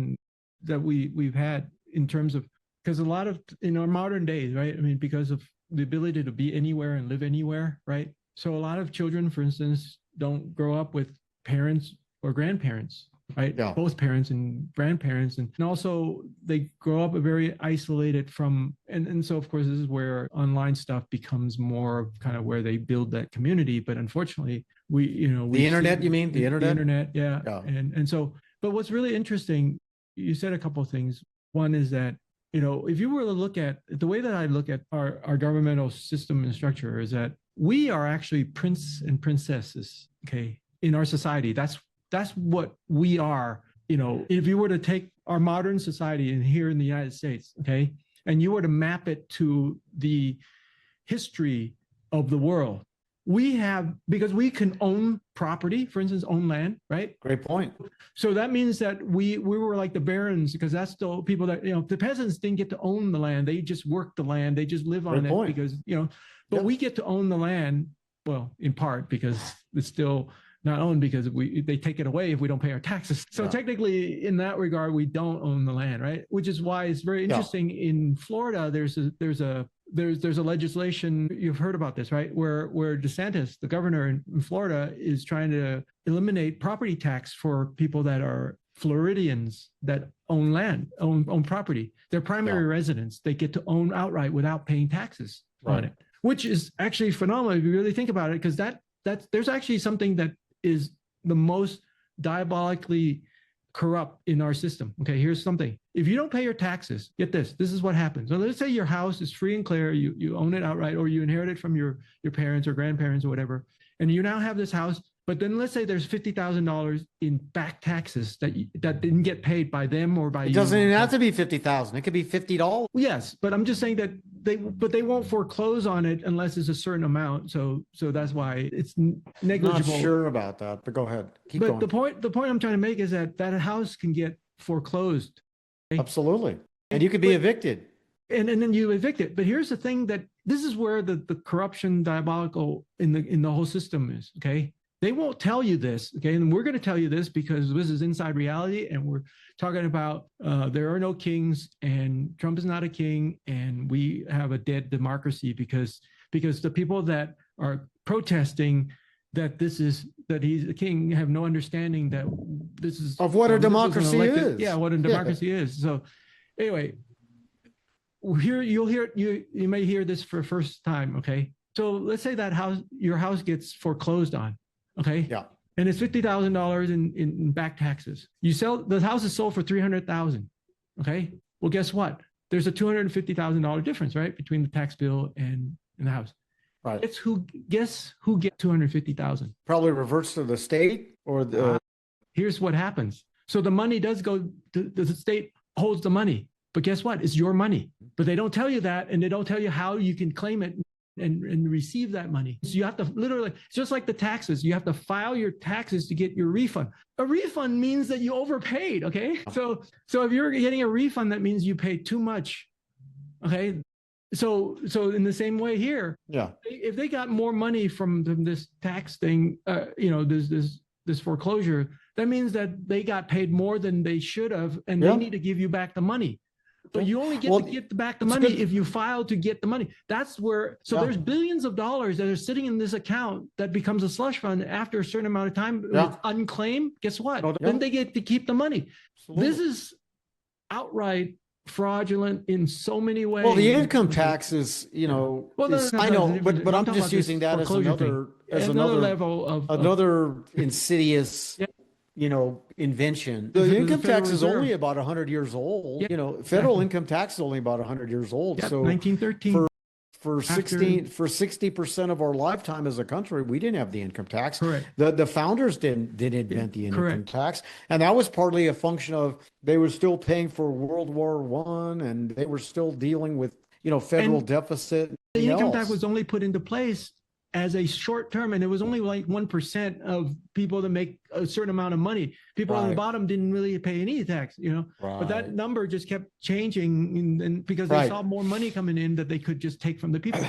[SPEAKER 1] that we've had in terms of, because a lot of, in our modern days, right? I mean, because of the ability to be anywhere and live anywhere, right? So a lot of children, for instance, don't grow up with parents or grandparents, right?
[SPEAKER 2] Yeah.
[SPEAKER 1] Both parents and grandparents. And also they grow up very isolated from, and so of course, this is where online stuff becomes more of kind of where they build that community. But unfortunately, the
[SPEAKER 2] internet, you mean? The internet?
[SPEAKER 1] The internet, yeah. And so, but what's really interesting, you said a couple of things. One is that, you know, if you were to look at the way that I look at our governmental system and structure, is that we are actually prince and princesses, okay, in our society. That's what we are. You know, if you were to take our modern society and here in the United States, okay, and you were to map it to the history of the world, because we can own property, for instance, own land, right?
[SPEAKER 2] Great point.
[SPEAKER 1] So that means that we were like the barons, because that's the people that, you know, the peasants didn't get to own the land. They just worked the land. They just live on it because, you know, but we get to own the land. Well, in part because it's still not owned, because they take it away if we don't pay our taxes. So technically, in that regard, we don't own the land, right? Which is why it's very interesting. In Florida, there's a legislation, you've heard about this, right? Where DeSantis, the governor in Florida, is trying to eliminate property tax for people that are Floridians that own land, own property. Their primary residence, they get to own outright without paying taxes on it, which is actually phenomenal if you really think about it, because there's actually something that is the most diabolically corrupt in our system. Okay, here's something. If you don't pay your taxes, get this is what happens. So let's say your house is free and clear, you own it outright, or you inherit it from your parents or grandparents or whatever, and you now have this house But then let's say there's $50,000 in back taxes that didn't get paid by them or by you.
[SPEAKER 2] It doesn't even have to be 50,000. It could be $50.
[SPEAKER 1] Yes, but I'm just saying that they won't foreclose on it unless it's a certain amount. So that's why it's negligible.
[SPEAKER 2] Not sure about that, but go ahead. Keep going.
[SPEAKER 1] The point I'm trying to make is that house can get foreclosed. Okay?
[SPEAKER 2] Absolutely. And you could be evicted.
[SPEAKER 1] And then you evict it. But here's the thing, that this is where the corruption diabolical in the whole system is. Okay. They won't tell you this, okay? And we're going to tell you this because this is inside reality, and we're talking about there are no kings, and Trump is not a king, and we have a dead democracy because the people that are protesting that he's a king have no understanding that this is
[SPEAKER 2] of what a democracy is.
[SPEAKER 1] Yeah, what a democracy is. So anyway, here you may hear this for the first time, okay? So let's say that your house gets foreclosed on. Okay.
[SPEAKER 2] Yeah.
[SPEAKER 1] And it's $50,000 in back taxes. The house is sold for $300,000. Okay. Well, guess what? There's a $250,000 difference, right, between the tax bill and the house.
[SPEAKER 2] Right.
[SPEAKER 1] Guess who gets $250,000?
[SPEAKER 2] Probably reverts to the state or the.
[SPEAKER 1] Here's what happens. So the money does go. The state holds the money, but guess what? It's your money. But they don't tell you that, and they don't tell you how you can claim it and receive that money. So you have to literally, just like the taxes, you have to file your taxes to get your refund. A refund means that you overpaid, okay? So if you're getting a refund, that means you paid too much, okay? So in the same way here,
[SPEAKER 2] yeah,
[SPEAKER 1] if they got more money from this tax thing, this foreclosure, that means that they got paid more than they should have, and they need to give you back the money. But you only get to get back the money if you file to get the money. That's where, there's billions of dollars that are sitting in this account that becomes a slush fund after a certain amount of time. It's unclaimed. Guess what? Then they get to keep the money. Absolutely. This is outright fraudulent in so many ways.
[SPEAKER 2] Well, the income tax is, I know, but I'm just using that as another
[SPEAKER 1] level of
[SPEAKER 2] another insidious. Invention. The income tax is only about 100 years old. Yeah, federal income tax is only about 100 years old.
[SPEAKER 1] Yeah,
[SPEAKER 2] so
[SPEAKER 1] 1913.
[SPEAKER 2] For 60% of our lifetime as a country, we didn't have the income tax.
[SPEAKER 1] Correct.
[SPEAKER 2] The founders didn't invent the income tax, and that was partly a function of they were still paying for World War I, and they were still dealing with federal deficit.
[SPEAKER 1] The income tax was only put into place as a short term, and it was only like 1% of people that make a certain amount of money. People on the bottom didn't really pay any tax, but that number just kept changing, and because they saw more money coming in that they could just take from the people,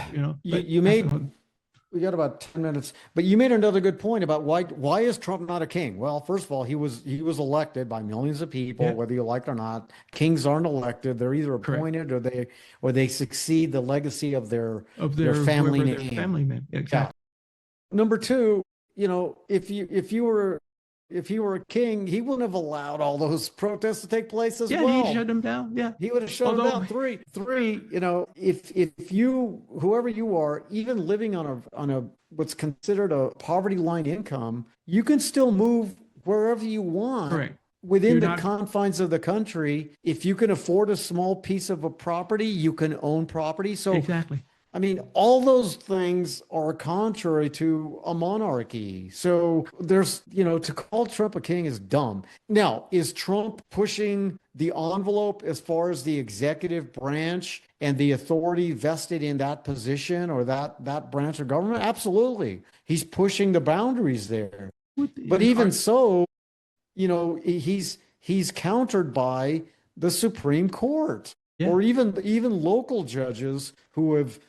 [SPEAKER 2] We got about 10 minutes, but you made another good point about why is Trump not a king? Well, first of all, he was elected by millions of people, whether you like it or not. Kings aren't elected; they're either appointed or they succeed the legacy of their family name.
[SPEAKER 1] Their family name. Exactly.
[SPEAKER 2] Yeah. Number two, if he were a king, he wouldn't have allowed all those protests to take place as well.
[SPEAKER 1] Yeah, he shut them down. Yeah,
[SPEAKER 2] he would have shut them down. Three. If you, whoever you are, even living on a what's considered a poverty line income, you can still move wherever you want.
[SPEAKER 1] Correct.
[SPEAKER 2] Within the confines of the country. If you can afford a small piece of a property, you can own property. So
[SPEAKER 1] exactly.
[SPEAKER 2] I mean, all those things are contrary to a monarchy. So there's, to call Trump a king is dumb. Now, is Trump pushing the envelope as far as the executive branch and the authority vested in that position or that branch of government? Absolutely. He's pushing the boundaries there. But even so, he's countered by the Supreme Court or even local judges who have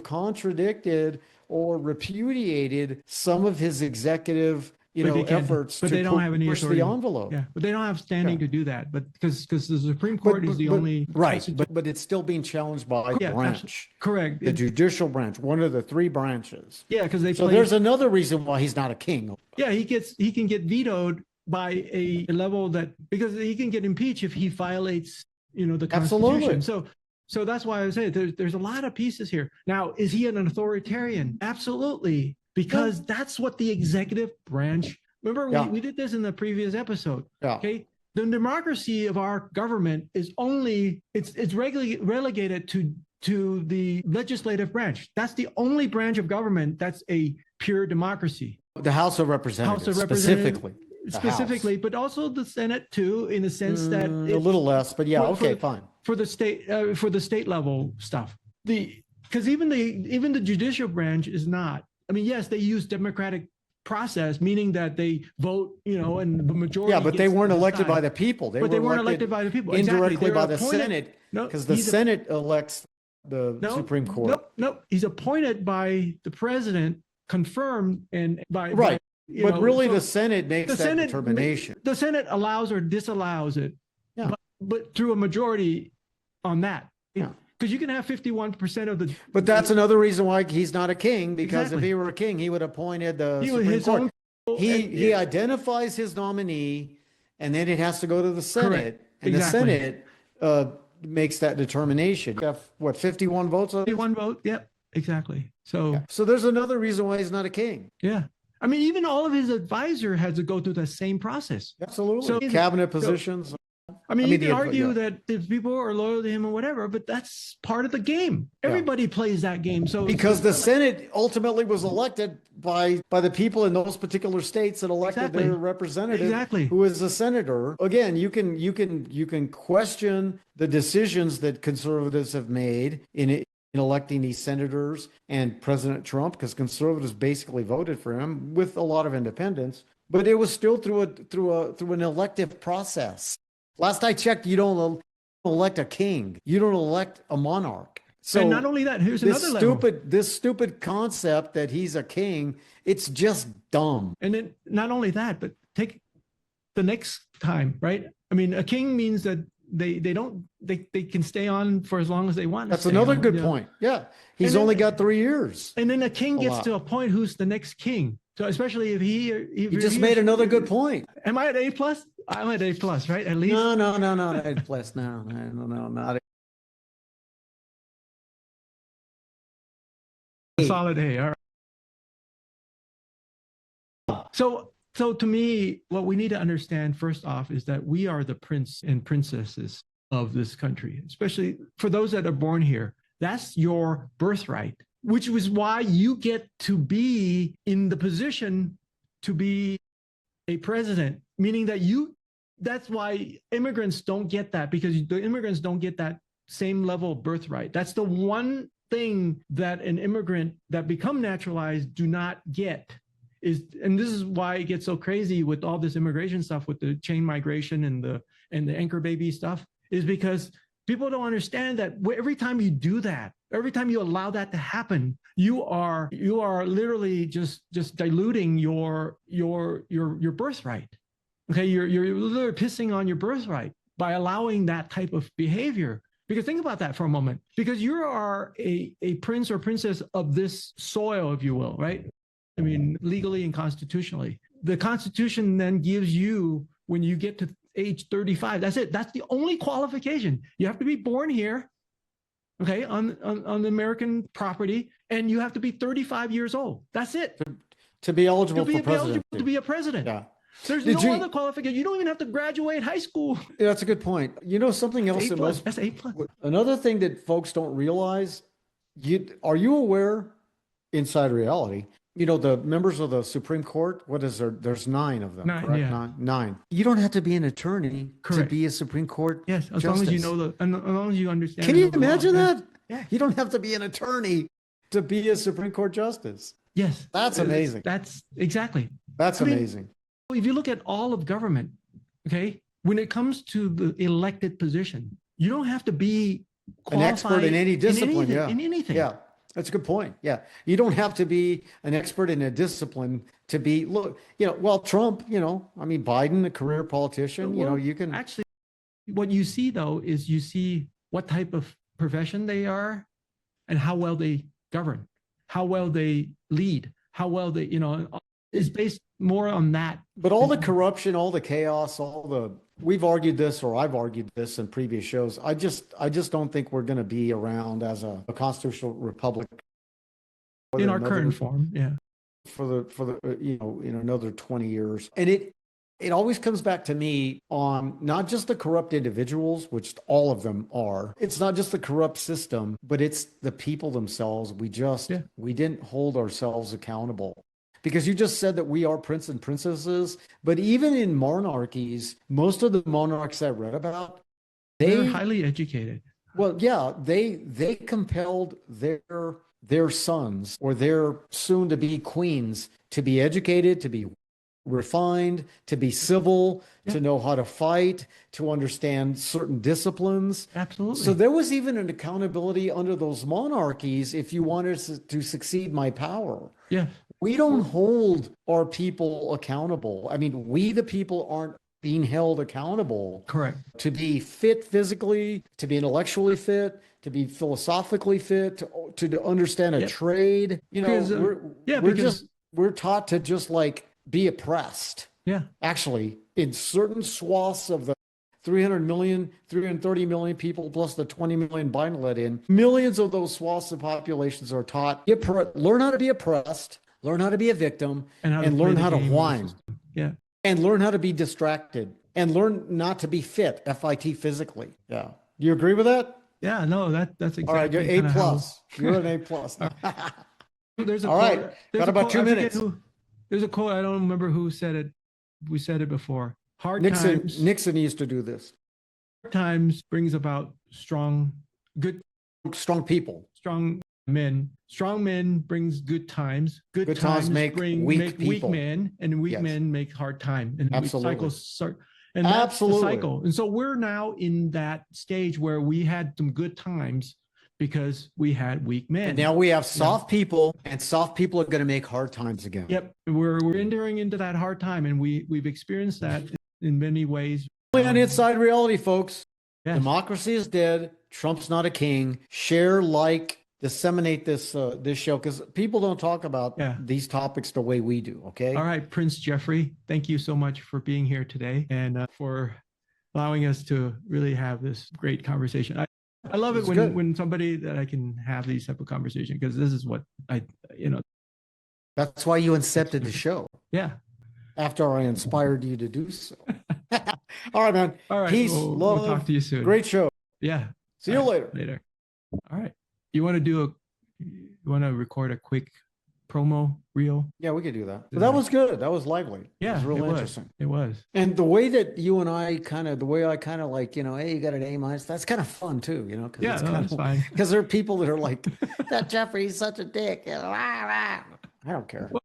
[SPEAKER 2] contradicted or repudiated some of his executive, efforts
[SPEAKER 1] to
[SPEAKER 2] push the envelope.
[SPEAKER 1] Yeah, but they don't have standing to do that. But because the Supreme Court is the only
[SPEAKER 2] but it's still being challenged by the branch.
[SPEAKER 1] Correct.
[SPEAKER 2] The judicial branch, one of the three branches.
[SPEAKER 1] Yeah, because
[SPEAKER 2] there's another reason why he's not a king.
[SPEAKER 1] Yeah, he can get vetoed by a level because he can get impeached if he violates, the Constitution.
[SPEAKER 2] Absolutely.
[SPEAKER 1] So that's why I say there's a lot of pieces here. Now, is he an authoritarian? Absolutely, because that's what the executive branch. Remember, we did this in the previous episode.
[SPEAKER 2] Yeah.
[SPEAKER 1] Okay, the democracy of our government is it's relegated to the legislative branch. That's the only branch of government that's a pure democracy.
[SPEAKER 2] The House of Representatives, specifically.
[SPEAKER 1] Specifically, but also the Senate too, in the sense that
[SPEAKER 2] a little less, but yeah, okay, fine.
[SPEAKER 1] For the state level stuff, because even the judicial branch is not. I mean, yes, they use democratic process, meaning that they vote, and the majority.
[SPEAKER 2] Yeah, but they weren't elected by the people.
[SPEAKER 1] They weren't elected by the people.
[SPEAKER 2] Indirectly by the Senate, because the Senate elects the Supreme Court.
[SPEAKER 1] Nope. He's appointed by the president, confirmed, and by
[SPEAKER 2] right. But really, the Senate makes that determination.
[SPEAKER 1] The Senate allows or disallows it, but through a majority on that.
[SPEAKER 2] Yeah.
[SPEAKER 1] Because you can have 51% of the.
[SPEAKER 2] But that's another reason why he's not a king, because if he were a king, he would have appointed the Supreme Court. He identifies his nominee, and then it has to go to the Senate.
[SPEAKER 1] Correct.
[SPEAKER 2] And the Senate makes that determination. You have, what, 51 votes?
[SPEAKER 1] 51 vote, yep, exactly. So
[SPEAKER 2] there's another reason why he's not a king.
[SPEAKER 1] Yeah. I mean, even all of his advisor had to go through the same process.
[SPEAKER 2] Absolutely. So cabinet positions.
[SPEAKER 1] I mean, you can argue that if people are loyal to him or whatever, but that's part of the game. Everybody plays that game. So
[SPEAKER 2] because the Senate ultimately was elected by the people in those particular states that elected their representative, who is a senator. Again, you can question the decisions that conservatives have made in electing these senators and President Trump, because conservatives basically voted for him with a lot of independents, but it was still through an elective process. Last I checked, you don't elect a king. You don't elect a monarch. So
[SPEAKER 1] and not only that, here's another level.
[SPEAKER 2] This stupid concept that he's a king, it's just dumb.
[SPEAKER 1] And then not only that, but take the next time, right? I mean, a king means that they can stay on for as long as they want.
[SPEAKER 2] That's another good point. Yeah. He's only got 3 years.
[SPEAKER 1] And then a king gets to appoint who's the next king. So especially if he
[SPEAKER 2] just made another good point.
[SPEAKER 1] Am I at A+? I'm at A+, right? At least.
[SPEAKER 2] No, not A+. No, not
[SPEAKER 1] A. Solid A. All right. So to me, what we need to understand first off is that we are the prince and princesses of this country, especially for those that are born here. That's your birthright, which was why you get to be in the position to be a president, meaning that that's why immigrants don't get that, because the immigrants don't get that same level of birthright. That's the one thing that an immigrant that become naturalized do not get. And this is why it gets so crazy with all this immigration stuff, with the chain migration and the anchor baby stuff, is because people don't understand that every time you do that, every time you allow that to happen, you are literally just diluting your birthright. Okay, you're literally pissing on your birthright by allowing that type of behavior. Because think about that for a moment. Because you are a prince or princess of this soil, if you will, right? I mean, legally and constitutionally. The Constitution then gives you, when you get to age 35, that's it. That's the only qualification. You have to be born here, okay, on the American property, and you have to be 35 years old. That's it.
[SPEAKER 2] To be eligible for presidency.
[SPEAKER 1] To be a president.
[SPEAKER 2] Yeah.
[SPEAKER 1] There's no other qualification. You don't even have to graduate high school.
[SPEAKER 2] Yeah, that's a good point. You know, something else.
[SPEAKER 1] That's A+.
[SPEAKER 2] Another thing that folks don't realize, are you aware, inside reality, the members of the Supreme Court, what is there? There's 9 of them, correct?
[SPEAKER 1] Yeah.
[SPEAKER 2] Nine. You don't have to be an attorney to be a Supreme Court
[SPEAKER 1] Yes, as
[SPEAKER 2] justice.
[SPEAKER 1] long as you know as long as you understand.
[SPEAKER 2] Can you imagine that?
[SPEAKER 1] Yeah.
[SPEAKER 2] You don't have to be an attorney to be a Supreme Court justice.
[SPEAKER 1] Yes.
[SPEAKER 2] That's amazing.
[SPEAKER 1] That's exactly.
[SPEAKER 2] That's amazing.
[SPEAKER 1] If you look at all of government, okay, when it comes to the elected position, you don't have to be
[SPEAKER 2] an expert in any discipline.
[SPEAKER 1] In anything.
[SPEAKER 2] Yeah. That's a good point. Yeah. You don't have to be an expert in a discipline to be, Trump, Biden, a career politician, you can.
[SPEAKER 1] Actually, what you see though, is you see what type of profession they are and how well they govern, how well they lead, how well they, is based more on that.
[SPEAKER 2] But all the corruption, all the chaos, we've argued this, or I've argued this in previous shows. I just don't think we're going to be around as a constitutional republic
[SPEAKER 1] in our current form. Yeah.
[SPEAKER 2] For the another 20 years. And it always comes back to me on not just the corrupt individuals, which all of them are. It's not just the corrupt system, but it's the people themselves. We didn't hold ourselves accountable. because you just said that we are prince and princesses, but even in monarchies, most of the monarchs I read about,
[SPEAKER 1] they're highly educated.
[SPEAKER 2] Well, yeah, they compelled their sons or their soon to be queens to be educated, to be refined, to be civil, to know how to fight, to understand certain disciplines.
[SPEAKER 1] Absolutely.
[SPEAKER 2] So there was even an accountability under those monarchies if you wanted to succeed my power.
[SPEAKER 1] Yeah.
[SPEAKER 2] We don't hold our people accountable. I mean, we the people aren't being held accountable.
[SPEAKER 1] Correct.
[SPEAKER 2] To be fit physically, to be intellectually fit, to be philosophically fit, to understand a trade. You know, because, we're taught to just like be oppressed.
[SPEAKER 1] Yeah.
[SPEAKER 2] Actually, in certain swaths of the 300 million, 330 million people plus the 20 million Biden let in, millions of those swaths of populations are taught, learn how to be oppressed, learn how to be a victim, and learn how to whine.
[SPEAKER 1] Yeah.
[SPEAKER 2] And learn how to be distracted and learn not to be fit, FIT physically. Yeah. You agree with that?
[SPEAKER 1] Yeah, no, that's exactly.
[SPEAKER 2] All right, you're A plus. You're an A plus.
[SPEAKER 1] There's a
[SPEAKER 2] all
[SPEAKER 1] quote,
[SPEAKER 2] right. Got about 2 minutes.
[SPEAKER 1] There's a quote. I don't remember who said it. We said it before.
[SPEAKER 2] Nixon used to do this.
[SPEAKER 1] Hard times brings about strong
[SPEAKER 2] people.
[SPEAKER 1] Strong men. Strong men brings good times. Good times
[SPEAKER 2] make weak
[SPEAKER 1] men, and weak men make hard time. And
[SPEAKER 2] absolutely.
[SPEAKER 1] Cycles start. And that's the cycle. And so we're now in that stage where we had some good times because we had weak men.
[SPEAKER 2] And now we have soft people, and soft people are going to make hard times again.
[SPEAKER 1] Yep. We're entering into that hard time, and we've experienced that in many ways.
[SPEAKER 2] On Inside Reality, folks. Yes. Democracy is dead. Trump's not a king. Share, disseminate this show, because people don't talk about these topics the way we do. Okay.
[SPEAKER 1] All right, Prince Jeffrey, thank you so much for being here today and for allowing us to really have this great conversation. I love it when somebody that I can have these type of conversation, because this is what
[SPEAKER 2] that's why you incepted the show.
[SPEAKER 1] Yeah.
[SPEAKER 2] After I inspired you to do so. All right, man.
[SPEAKER 1] All right.
[SPEAKER 2] Peace, love.
[SPEAKER 1] We'll talk to you soon.
[SPEAKER 2] Great show.
[SPEAKER 1] Yeah.
[SPEAKER 2] See you later.
[SPEAKER 1] Later. All right. You want to record a quick promo reel?
[SPEAKER 2] Yeah, we could do that. But that was good. That was lively.
[SPEAKER 1] Yeah,
[SPEAKER 2] it was really interesting.
[SPEAKER 1] It was.
[SPEAKER 2] And the way that you and I the way I like, hey, you got an A minus. That's kind of fun too, Cause
[SPEAKER 1] yeah, that's fine.
[SPEAKER 2] Because there are people that are like, that Jeffrey's such a dick. I don't care.
[SPEAKER 1] Well,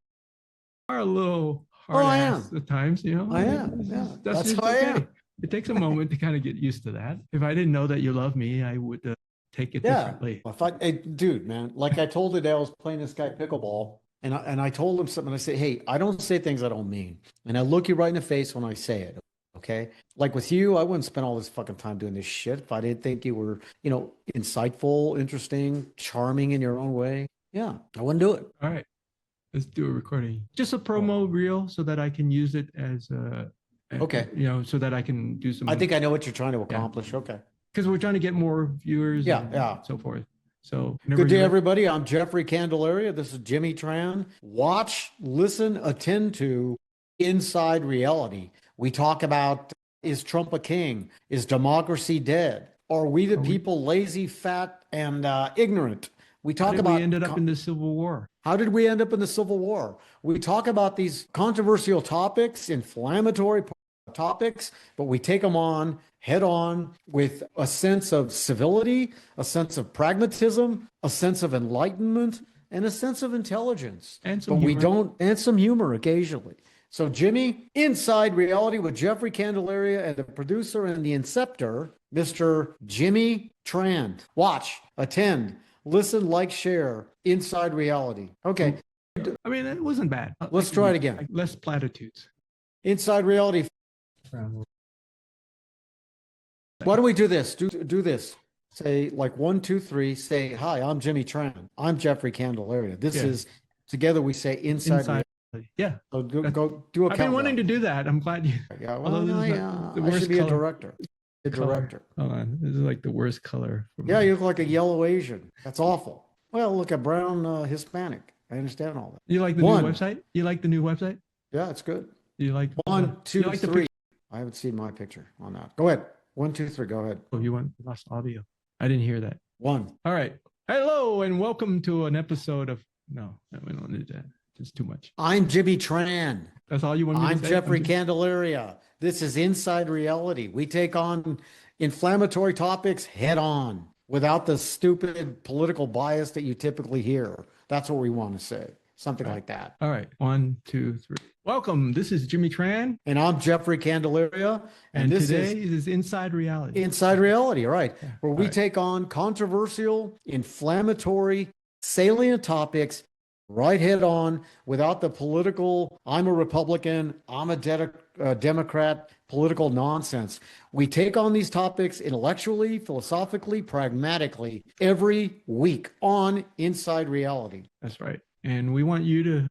[SPEAKER 1] are a little hard at times,
[SPEAKER 2] I am. Yeah, that's how I am.
[SPEAKER 1] It takes a moment to kind of get used to that. If I didn't know that you love me, I would take it differently.
[SPEAKER 2] Dude, man, like I told today, I was playing this guy pickleball, and I told him something. I said, hey, I don't say things I don't mean, and I look you right in the face when I say it. Okay, like with you, I wouldn't spend all this fucking time doing this shit if I didn't think you were, insightful, interesting, charming in your own way. Yeah, I wouldn't do it.
[SPEAKER 1] All right, let's do a recording. Just a promo reel so that I can use it as
[SPEAKER 2] okay.
[SPEAKER 1] So that I can do some.
[SPEAKER 2] I think I know what you're trying to accomplish. Yeah. Okay.
[SPEAKER 1] Because we're trying to get more viewers and so forth. So
[SPEAKER 2] good day, everybody. I'm Jeffrey Candelaria. This is Jimmy Tran. Watch, listen, attend to Inside Reality. We talk about, is Trump a king? Is democracy dead? Are we the people lazy, fat, and ignorant? We talk about.
[SPEAKER 1] We ended up in the Civil War.
[SPEAKER 2] How did we end up in the Civil War? We talk about these controversial topics, inflammatory topics, but we take them on head on with a sense of civility, a sense of pragmatism, a sense of enlightenment, and a sense of intelligence. And some humor occasionally. So Jimmy, Inside Reality with Jeffrey Candelaria and the producer and the inceptor, Mr. Jimmy Tran. Watch, attend, listen, like, share, Inside Reality. Okay.
[SPEAKER 1] I mean, it wasn't bad.
[SPEAKER 2] Let's try it again.
[SPEAKER 1] Less platitudes.
[SPEAKER 2] Inside Reality. Why don't we do this? Do this. Say like 1, 2, 3. Say, hi, I'm Jimmy Tran. I'm Jeffrey Candelaria. This is, together we say Inside Reality.
[SPEAKER 1] Yeah.
[SPEAKER 2] So go do a
[SPEAKER 1] I've been wanting to do that. I'm glad you.
[SPEAKER 2] Yeah. Well, I should be a director. A director.
[SPEAKER 1] Hold on. This is like the worst color.
[SPEAKER 2] Yeah, you look like a yellow Asian. That's awful. Well, look, a brown Hispanic. I understand all that.
[SPEAKER 1] You like the new website? You like the new website?
[SPEAKER 2] Yeah, it's good.
[SPEAKER 1] You like
[SPEAKER 2] 1, 2, 3. I haven't seen my picture on that. Go ahead. 1, 2, 3. Go ahead.
[SPEAKER 1] Oh, you lost audio. I didn't hear that.
[SPEAKER 2] 1.
[SPEAKER 1] All right. Hello and welcome to an episode of. No, we don't need that. Just too much.
[SPEAKER 2] I'm Jimmy Tran.
[SPEAKER 1] That's all you want me to say?
[SPEAKER 2] I'm Jeffrey Candelaria. This is Inside Reality. We take on inflammatory topics head on without the stupid political bias that you typically hear. That's what we want to say. Something like that.
[SPEAKER 1] All right. 1, 2, 3. Welcome. This is Jimmy Tran.
[SPEAKER 2] And I'm Jeffrey Candelaria.
[SPEAKER 1] And today is Inside Reality.
[SPEAKER 2] Inside Reality, right.
[SPEAKER 1] Yeah.
[SPEAKER 2] Where we take on controversial, inflammatory, salient topics right head on without the political, I'm a Republican, I'm a Democrat, political nonsense. We take on these topics intellectually, philosophically, pragmatically every week on Inside Reality.
[SPEAKER 1] That's right. And we want you to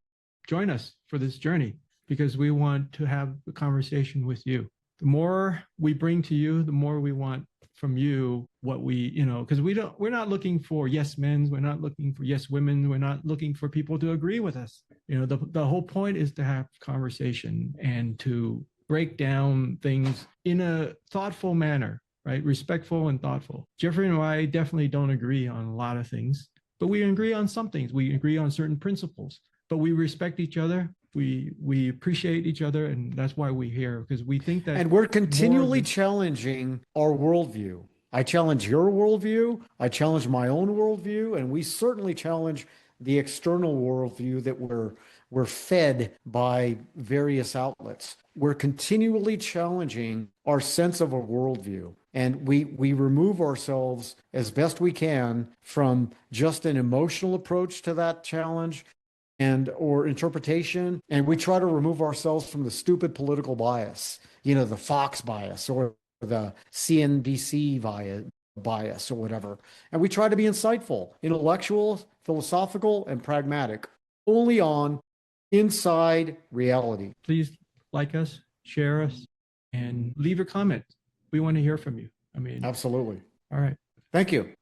[SPEAKER 1] join us for this journey because we want to have a conversation with you. The more we bring to you, the more we want from you what we, because we're not looking for yes men, we're not looking for yes women, we're not looking for people to agree with us. The whole point is to have conversation and to break down things in a thoughtful manner, right? Respectful and thoughtful. Jeffrey and I definitely don't agree on a lot of things, but we agree on some things. We agree on certain principles, but we respect each other. We appreciate each other, and that's why we're here, because we think that.
[SPEAKER 2] And we're continually challenging our worldview. I challenge your worldview. I challenge my own worldview, and we certainly challenge the external worldview that we're fed by various outlets. We're continually challenging our sense of a worldview. And we remove ourselves as best we can from just an emotional approach to that challenge or interpretation. And we try to remove ourselves from the stupid political bias, the Fox bias or the CNBC bias or whatever. And we try to be insightful, intellectual, philosophical, and pragmatic, only on Inside Reality.
[SPEAKER 1] Please like us, share us, and leave a comment. We want to hear from you.
[SPEAKER 2] Absolutely.
[SPEAKER 1] All right.
[SPEAKER 2] Thank you.